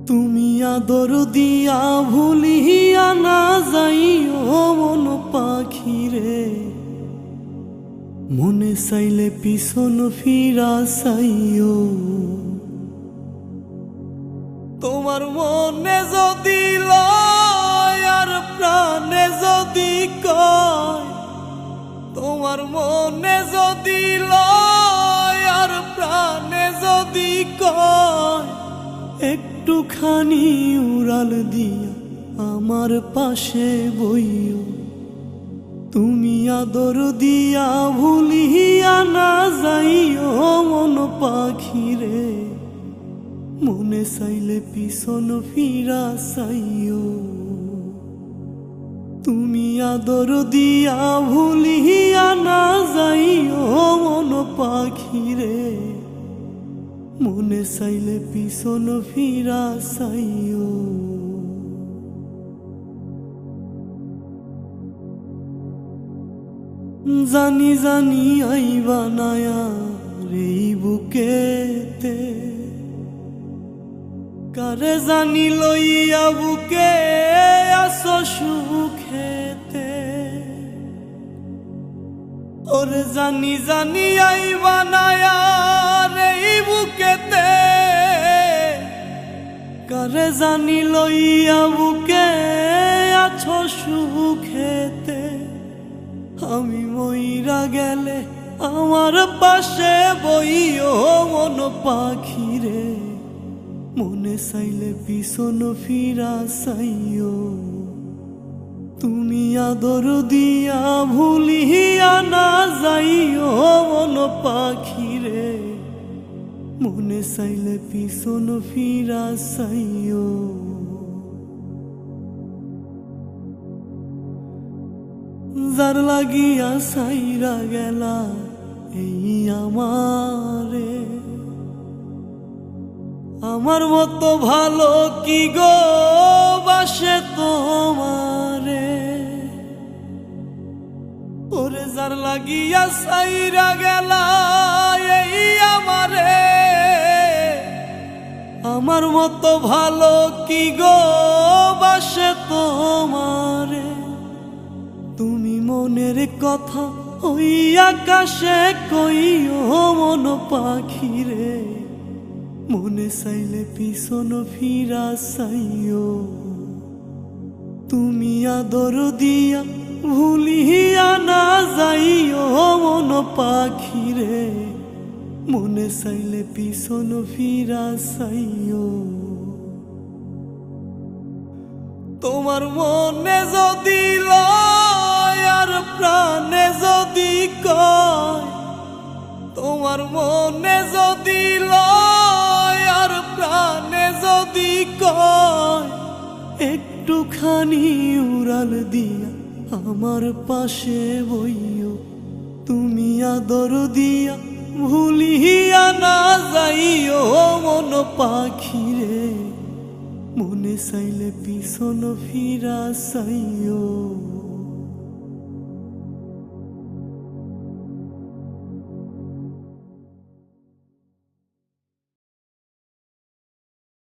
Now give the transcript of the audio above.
তুমি আদর দিয়া ভুলিয়া না যাইও মন পাখি রে, মনে চাইলে পিছন ফিরা চাইও। তোমার মনে যদি লয় আর প্রাণে যদি কয়, তোমার মনে যদি লয় আর প্রাণে যদি কয়, একটুখানি উড়াল দিয়া আমার পাশে বইও। তুমি আদর দিয়া ভুলিয়া না যাইও মন পাখি রে, মনে চাইলে পিছন ফিরা চাইও। তুমি আদর দিয়া ভুলিয়া না যাইও মন পাখি রে, মনে চাইলে পিছন ফিরা চাইও। জানি জানি আইবা নায়া এই বুকেতে, কারে জানি লইয়া বুকে আসো সুখেতে। ওরে জানি জানি আইবা নায়া এই বুকেতে, কারে জানি লইয়া বুকে আছো সুখেতে। আমি মইরা গেলে আমার পাশে বইও মন পাখি রে, মনে চাইলে পিছন ফিরা চাইও। তুমি আদর দিয়া ভুলিয়া না যাইও মন পাখি রে, মনে চাইলে পিছন ফিরা চাইও। যার লাগিয়া সাইরা গেলা এই আমারে, আমার মতো ভালো কি গো বাসে তোমারে। ওরে যার লাগিয়া সাইরা গেলা এই আমারে, আমার মতো ভালো কি গো বাসে তোমারে। তুমি মনের কথা ওই আকাশে কইও মন পাখি রে, মনে চাইলে পিছন ফিরা চাইও। তুমি আদর দিয়া ভুলিয়া না যাইও মন পাখি রে, মনে চাইলে পিছন ফিরা চাইও। তোমার মনে যদি লয় আর প্রাণে যদি কয়, তোমার মনে যদি লয় আর প্রাণে যদি কয়, একটুখানি উড়াল দিয়া আমার পাশে বইও। তুমি আদর দিয়া ভুলিয়া না যাইও মন পাখি রে, মনে চাইলে পিছন ফিরা চাইও।